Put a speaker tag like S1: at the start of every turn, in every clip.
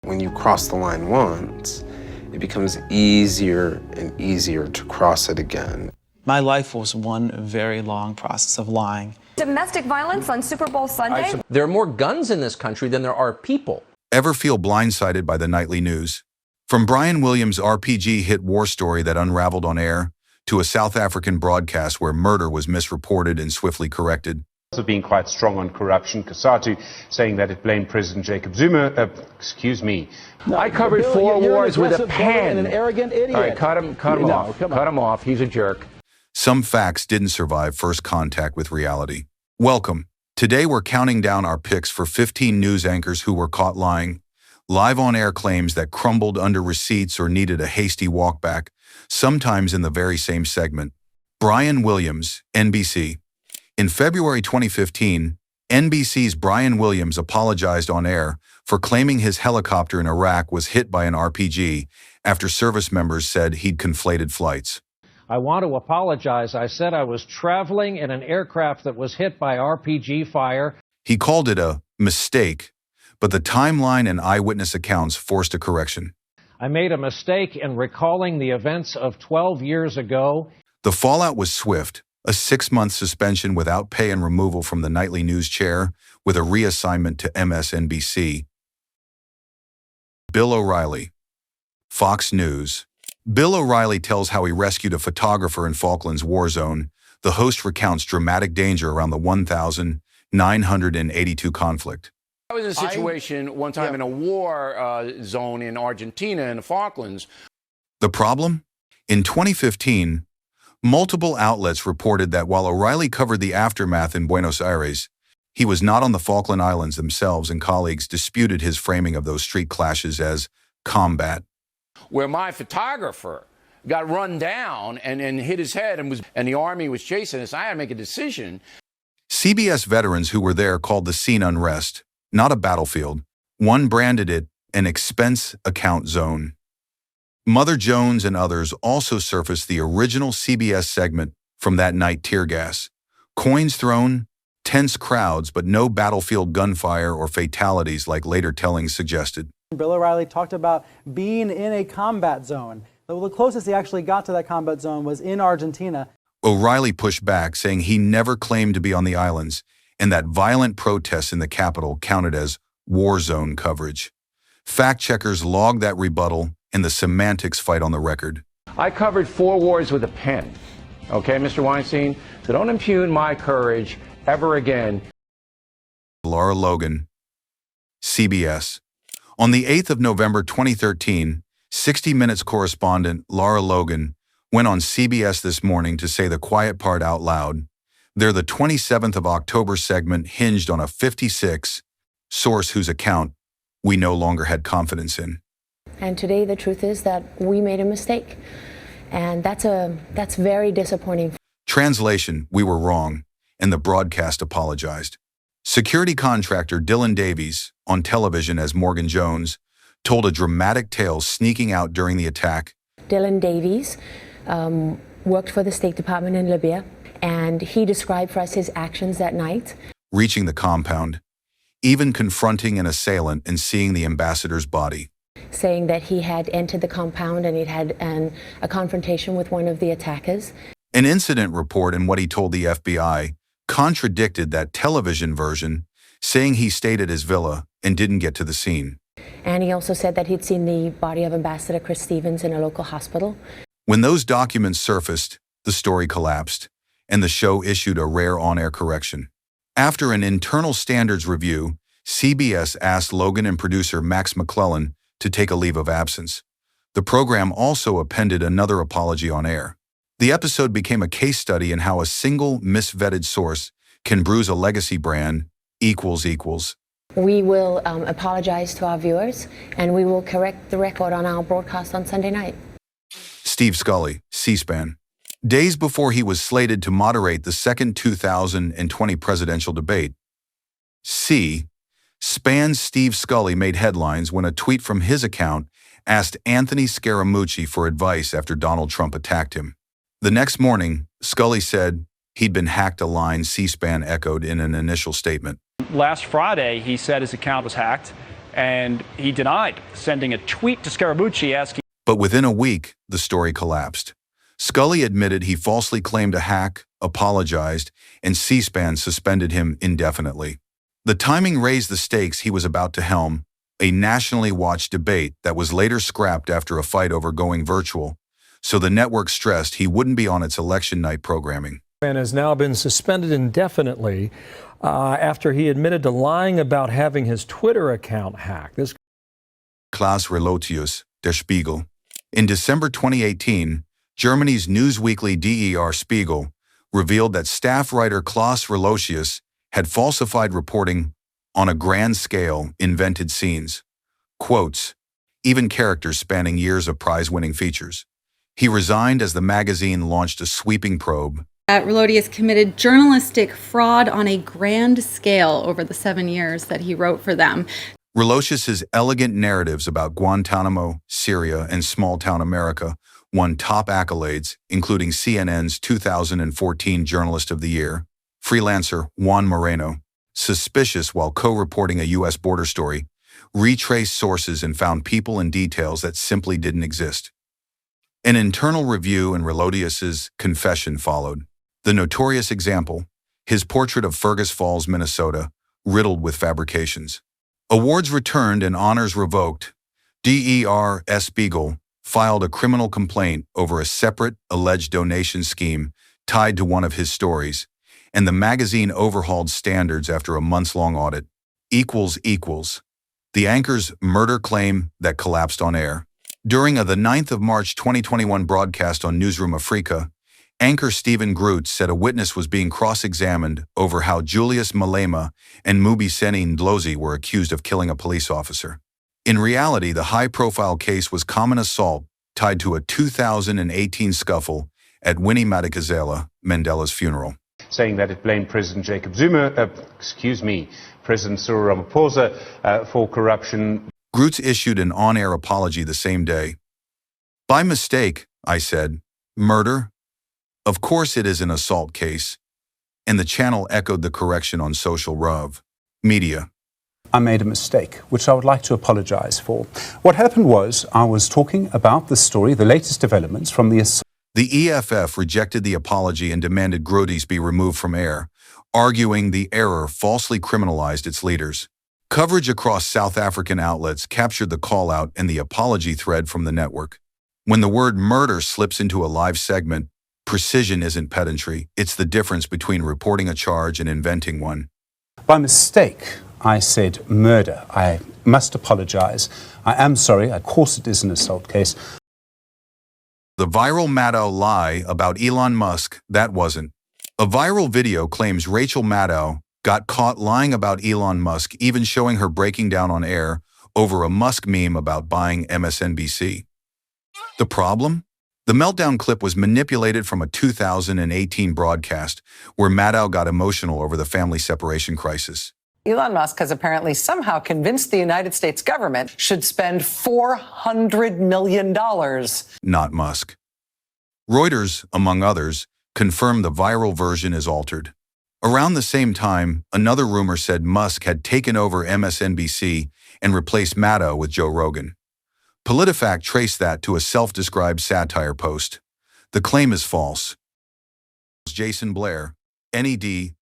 S1: When you cross the line once, it becomes easier and easier to cross it again.
S2: My life was one very long process of lying.
S3: Domestic violence on Super Bowl Sunday.
S4: There are more guns in this country than there are people.
S5: Ever feel blindsided by the nightly news? From Brian Williams' RPG hit war story that unraveled on air, to a South African broadcast where murder was misreported and swiftly corrected.
S6: Also being quite strong on corruption, Cosatu saying that it blamed President Jacob Zuma.
S4: I covered four wars with a pen.
S7: And an arrogant idiot.
S4: All right, cut him off. He's a jerk.
S5: Some facts didn't survive first contact with reality. Welcome. Today we're counting down our picks for 15 news anchors who were caught lying. Live on-air claims that crumbled under receipts or needed a hasty walkback, sometimes in the very same segment. Brian Williams, NBC. In February 2015, NBC's Brian Williams apologized on air for claiming his helicopter in Iraq was hit by an RPG after service members said he'd conflated flights.
S7: I want to apologize. I said I was traveling in an aircraft that was hit by RPG fire.
S5: He called it a mistake, but the timeline and eyewitness accounts forced a correction.
S7: I made a mistake in recalling the events of 12 years ago.
S5: The fallout was swift, a 6-month suspension without pay and removal from the nightly news chair with a reassignment to MSNBC. Bill O'Reilly. Fox News. Bill O'Reilly tells how he rescued a photographer in Falklands war zone. The host recounts dramatic danger around the 1982 conflict.
S4: I was in a situation one time in a war zone in Argentina in the Falklands.
S5: The problem? In 2015, multiple outlets reported that while O'Reilly covered the aftermath in Buenos Aires, he was not on the Falkland Islands themselves, and colleagues disputed his framing of those street clashes as combat.
S4: Where my photographer got run down and hit his head and the army was chasing us. I had to make a decision.
S5: CBS veterans who were there called the scene unrest, not a battlefield. One branded it an expense account zone. Mother Jones and others also surfaced the original CBS segment from that night: tear gas, coins thrown, tense crowds, but no battlefield gunfire or fatalities like later tellings suggested.
S8: Bill O'Reilly talked about being in a combat zone. The closest he actually got to that combat zone was in Argentina.
S5: O'Reilly pushed back, saying he never claimed to be on the islands, and that violent protests in the capital counted as war zone coverage. Fact-checkers logged that rebuttal, and the semantics fight on the record.
S4: I covered 4 wars with a pen. Okay, Mr. Weinstein? So don't impugn my courage ever again.
S5: Lara Logan, CBS. On the 8th of November 2013, 60 Minutes correspondent Lara Logan went on CBS This Morning to say the quiet part out loud. Their the 27th of October segment hinged on a 56 source whose account we no longer had confidence in.
S9: And today the truth is that we made a mistake. And that's very disappointing.
S5: Translation: we were wrong, and the broadcast apologized. Security contractor Dylan Davies, on television as Morgan Jones, told a dramatic tale sneaking out during the attack.
S9: Dylan Davies worked for the State Department in Libya, and he described for us his actions that night.
S5: Reaching the compound, even confronting an assailant and seeing the ambassador's body.
S9: Saying that he had entered the compound and he'd had a confrontation with one of the attackers.
S5: An incident report in what he told the FBI contradicted that television version, saying he stayed at his villa and didn't get to the scene.
S9: And he also said that he'd seen the body of Ambassador Chris Stevens in a local hospital.
S5: When those documents surfaced, the story collapsed, and the show issued a rare on-air correction. After an internal standards review, CBS asked Logan and producer Max McClellan to take a leave of absence. The program also appended another apology on air. The episode became a case study in how a single misvetted source can bruise a legacy brand equals.
S9: We will apologize to our viewers, and we will correct the record on our broadcast on Sunday night.
S5: Steve Scully, C-SPAN. Days before he was slated to moderate the second 2020 presidential debate, C-SPAN's Steve Scully made headlines when a tweet from his account asked Anthony Scaramucci for advice after Donald Trump attacked him. The next morning, Scully said he'd been hacked, a line C-SPAN echoed in an initial statement.
S10: Last Friday, he said his account was hacked, and he denied sending a tweet to Scaramucci asking.
S5: But within a week, the story collapsed. Scully admitted he falsely claimed a hack, apologized, and C-SPAN suspended him indefinitely. The timing raised the stakes he was about to helm, a nationally watched debate that was later scrapped after a fight over going virtual, so the network stressed he wouldn't be on its election night programming.
S11: And has now been suspended indefinitely after he admitted to lying about having his Twitter account hacked.
S5: Klaus Relotius, Der Spiegel. In December 2018, Germany's newsweekly Der Spiegel revealed that staff writer Klaus Relotius had falsified reporting on a grand scale, invented scenes, quotes, even characters spanning years of prize-winning features. He resigned as the magazine launched a sweeping probe.
S12: Relotius committed journalistic fraud on a grand scale over the 7 years that he wrote for them.
S5: Relotius's elegant narratives about Guantanamo, Syria, and small-town America won top accolades, including CNN's 2014 Journalist of the Year. Freelancer Juan Moreno, suspicious while co-reporting a U.S. border story, retraced sources and found people and details that simply didn't exist. An internal review and Relotius's confession followed. The notorious example, his portrait of Fergus Falls, Minnesota, riddled with fabrications. Awards returned and honors revoked. Der Spiegel filed a criminal complaint over a separate, alleged donation scheme tied to one of his stories, and the magazine overhauled standards after a months-long audit. The anchor's murder claim that collapsed on air. During the 9th of March 2021 broadcast on Newsroom Afrika, anchor Stephen Groots said a witness was being cross-examined over how Julius Malema and Mubiseni Ndlozi were accused of killing a police officer. In reality, the high-profile case was common assault tied to a 2018 scuffle at Winnie Madikizela Mandela's funeral.
S6: Saying that it blamed President President Cyril Ramaphosa for corruption.
S5: Groots issued an on-air apology the same day. By mistake, I said, murder? Of course it is an assault case. And the channel echoed the correction on social media.
S13: I made a mistake, which I would like to apologize for. What happened was I was talking about the story, the latest developments from the assault.
S5: The EFF rejected the apology and demanded Groots be removed from air, arguing the error falsely criminalized its leaders. Coverage across South African outlets captured the call-out and the apology thread from the network. When the word murder slips into a live segment, precision isn't pedantry, it's the difference between reporting a charge and inventing one.
S13: By mistake, I said murder. I must apologize. I am sorry. Of course it is an assault case.
S5: The viral Maddow lie about Elon Musk, that wasn't. A viral video claims Rachel Maddow got caught lying about Elon Musk, even showing her breaking down on air over a Musk meme about buying MSNBC. The problem? The meltdown clip was manipulated from a 2018 broadcast where Maddow got emotional over the family separation crisis.
S14: Elon Musk has apparently somehow convinced the United States government should spend $400 million.
S5: Not Musk. Reuters, among others, confirmed the viral version is altered. Around the same time, another rumor said Musk had taken over MSNBC and replaced Maddow with Joe Rogan. PolitiFact traced that to a self-described satire post. The claim is false. Jason Blair, NED,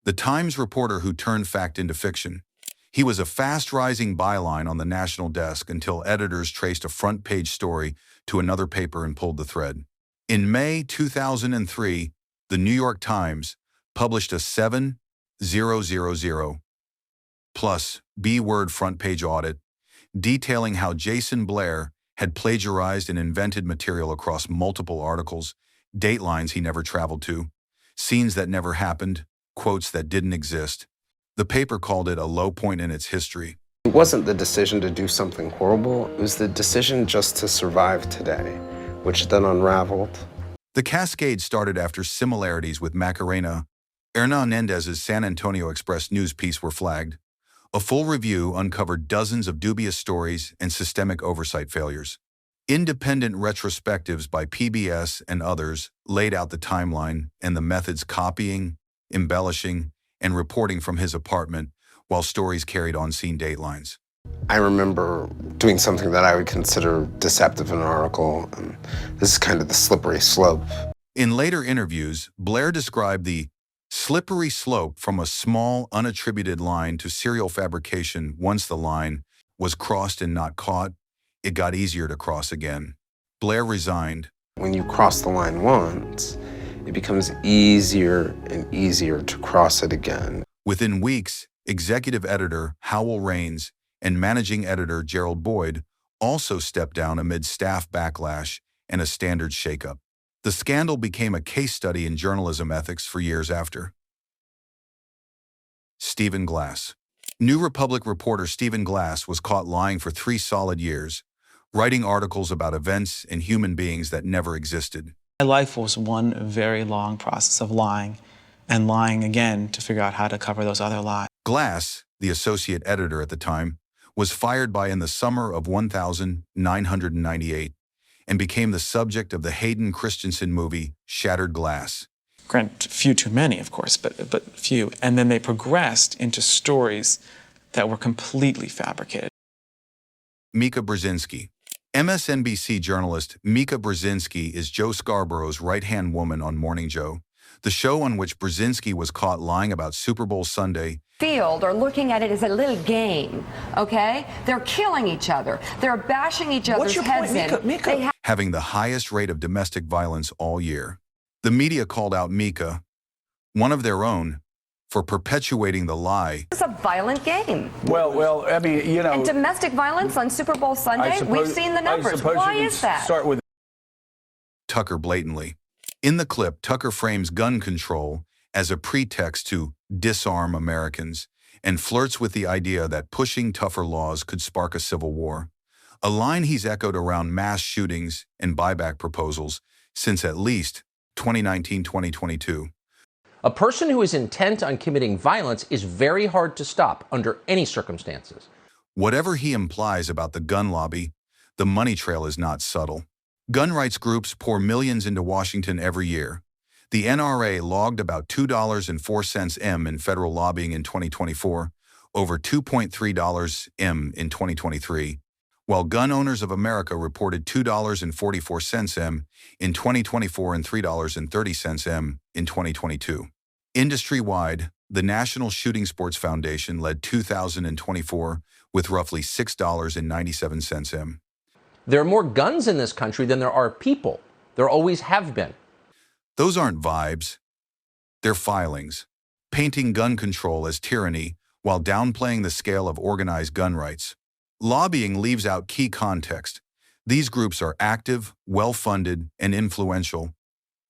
S5: the Times reporter who turned fact into fiction. He was a fast-rising byline on the national desk until editors traced a front-page story to another paper and pulled the thread. In May 2003, the New York Times published a 7,000+ B-word front-page audit detailing how Jason Blair had plagiarized and invented material across multiple articles, datelines he never traveled to, scenes that never happened, quotes that didn't exist. The paper called it a low point in its history.
S1: It wasn't the decision to do something horrible, it was the decision just to survive today, which then unraveled.
S5: The cascade started after similarities with Macarena Hernández's San Antonio Express news piece were flagged. A full review uncovered dozens of dubious stories and systemic oversight failures. Independent retrospectives by PBS and others laid out the timeline and the methods copying, embellishing, and reporting from his apartment while stories carried on-scene datelines.
S1: I remember doing something that I would consider deceptive in an article, and this is kind of the slippery slope.
S5: In later interviews, Blair described the slippery slope from a small, unattributed line to serial fabrication. Once the line was crossed and not caught, it got easier to cross again. Blair resigned.
S1: When you cross the line once, it becomes easier and easier to cross it again.
S5: Within weeks, executive editor Howell Raines and managing editor Gerald Boyd also stepped down amid staff backlash and a standard shakeup. The scandal became a case study in journalism ethics for years after. Stephen Glass. New Republic reporter Stephen Glass was caught lying for 3 solid years, writing articles about events and human beings that never existed.
S2: My life was one very long process of lying and lying again to figure out how to cover those other lies.
S5: Glass, the associate editor at the time, was fired by in the summer of 1998 and became the subject of the Hayden Christensen movie Shattered Glass.
S2: Grant, few too many, of course, but few. And then they progressed into stories that were completely fabricated.
S5: Mika Brzezinski. MSNBC journalist Mika Brzezinski is Joe Scarborough's right-hand woman on Morning Joe, the show on which Brzezinski was caught lying about Super Bowl Sunday.
S3: Field are looking at it as a little game, okay? They're killing each other. They're bashing each other's heads in. They
S5: having the highest rate of domestic violence all year. The media called out Mika, one of their own, for perpetuating the lie.
S3: It's a violent game.
S15: Well, I mean, you know.
S3: And domestic violence on Super Bowl Sunday, we've seen the numbers. Why is that?
S15: Start with
S5: Tucker blatantly. In the clip, Tucker frames gun control as a pretext to disarm Americans and flirts with the idea that pushing tougher laws could spark a civil war, a line he's echoed around mass shootings and buyback proposals since at least 2019-2022.
S16: A person who is intent on committing violence is very hard to stop under any circumstances.
S5: Whatever he implies about the gun lobby, the money trail is not subtle. Gun rights groups pour millions into Washington every year. The NRA logged about $2.04 M in federal lobbying in 2024, over $2.3 M in 2023, while Gun Owners of America reported $2.44 M in 2024 and $3.30 M in 2022. Industry-wide, the National Shooting Sports Foundation led 2024 with roughly $6.97 M.
S16: There are more guns in this country than there are people. There always have been.
S5: Those aren't vibes. They're filings, painting gun control as tyranny while downplaying the scale of organized gun rights. Lobbying leaves out key context. These groups are active, well-funded, and influential,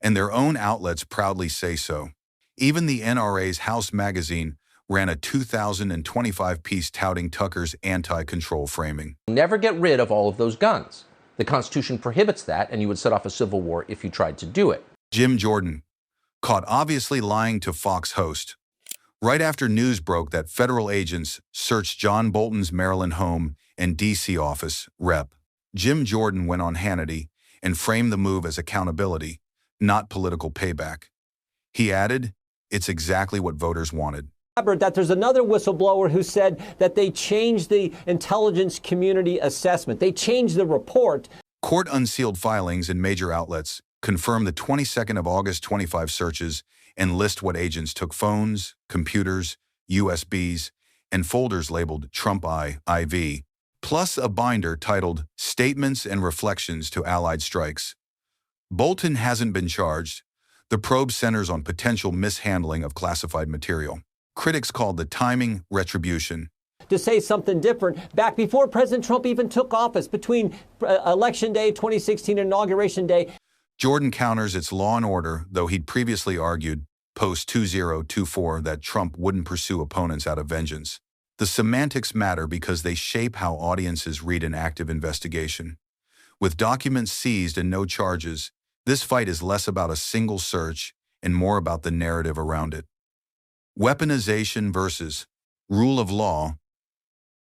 S5: and their own outlets proudly say so. Even the NRA's House magazine ran a 2025 piece touting Tucker's anti-control framing.
S16: Never get rid of all of those guns. The Constitution prohibits that, and you would set off a civil war if you tried to do it.
S5: Jim Jordan, caught obviously lying to Fox host. Right after news broke that federal agents searched John Bolton's Maryland home and D.C. office, Rep. Jim Jordan went on Hannity and framed the move as accountability, not political payback. He added, "It's exactly what voters wanted."
S17: That there's another whistleblower who said that they changed the intelligence community assessment. They changed the report.
S5: Court unsealed filings in major outlets confirm the 22nd of August 25 searches and list what agents took: phones, computers, USBs, and folders labeled Trump IV, plus a binder titled Statements and Reflections to Allied Strikes. Bolton hasn't been charged. The probe centers on potential mishandling of classified material. Critics called the timing retribution.
S17: To say something different, back before President Trump even took office, between Election Day 2016 and Inauguration Day.
S5: Jordan counters its law and order, though he'd previously argued, post 2024, that Trump wouldn't pursue opponents out of vengeance. The semantics matter because they shape how audiences read an active investigation. With documents seized and no charges, this fight is less about a single search and more about the narrative around it. Weaponization versus rule of law.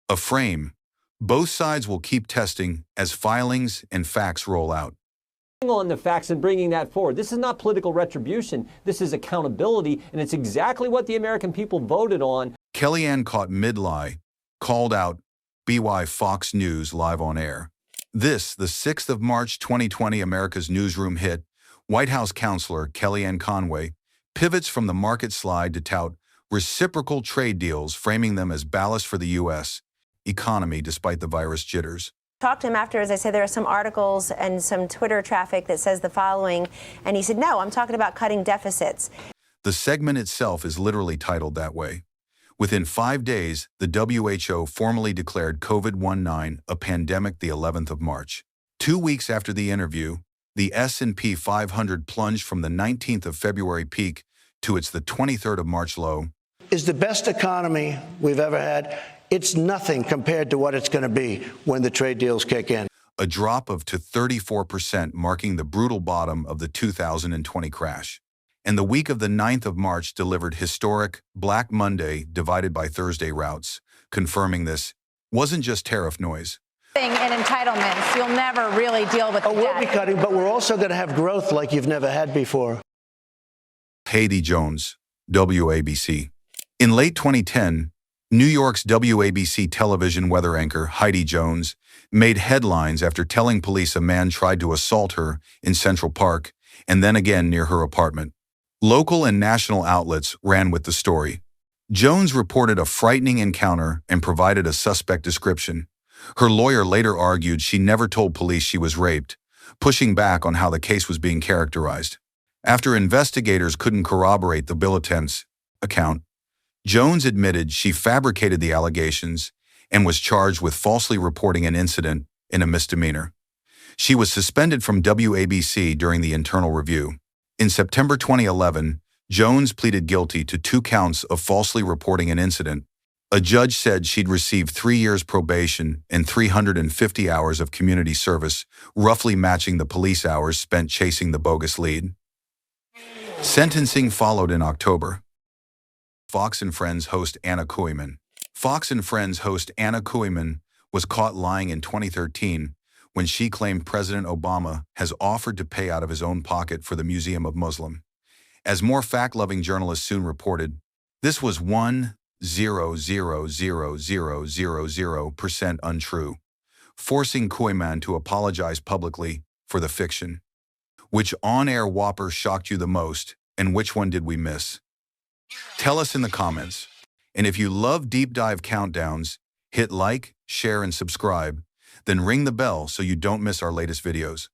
S5: A frame. Both sides will keep testing as filings and facts roll out.
S17: On the facts and bringing that forward. This is not political retribution. This is accountability, and it's exactly what the American people voted on.
S5: Kellyanne caught mid-lie, called out BY Fox News live on air. This, the 6th of March 2020 America's newsroom hit, White House counselor Kellyanne Conway pivots from the market slide to tout reciprocal trade deals, framing them as ballast for the U.S. economy despite the virus jitters.
S15: Talked to him afterwards. I said there are some articles and some Twitter traffic that says the following, and he said, no, I'm talking about cutting deficits.
S5: The segment itself is literally titled that way. Within 5 days, the WHO formally declared COVID-19 a pandemic the 11th of March. 2 weeks after the interview, the S&P 500 plunged from the 19th of February peak to its the 23rd of March low.
S18: Is the best economy we've ever had. It's nothing compared to what it's going to be when the trade deals kick in.
S5: A drop of to 34%, marking the brutal bottom of the 2020 crash. And the week of the 9th of March delivered historic Black Monday divided by Thursday routes, confirming this wasn't just tariff noise.
S15: And entitlements, you'll never really deal with the
S18: We'll be cutting, but we're also going to have growth like you've never had before.
S5: Heidi Jones, WABC. In late 2010, New York's WABC television weather anchor Heidi Jones made headlines after telling police a man tried to assault her in Central Park and then again near her apartment. Local and national outlets ran with the story. Jones reported a frightening encounter and provided a suspect description. Her lawyer later argued she never told police she was raped, pushing back on how the case was being characterized. After investigators couldn't corroborate the Bulletin's account, Jones admitted she fabricated the allegations and was charged with falsely reporting an incident in a misdemeanor. She was suspended from WABC during the internal review. In September 2011, Jones pleaded guilty to 2 counts of falsely reporting an incident. A judge said she'd received 3 years probation and 350 hours of community service, roughly matching the police hours spent chasing the bogus lead. Sentencing followed in October. Fox and Friends host Anna Koyman. Fox and Friends host Anna Koyman was caught lying in 2013 when she claimed President Obama has offered to pay out of his own pocket for the Museum of Muslim. As more fact-loving journalists soon reported, this was 1,000,000% untrue, forcing Koyman to apologize publicly for the fiction. Which on-air whopper shocked you the most, and which one did we miss? Tell us in the comments. And if you love deep dive countdowns, hit like, share, and subscribe. Then ring the bell so you don't miss our latest videos.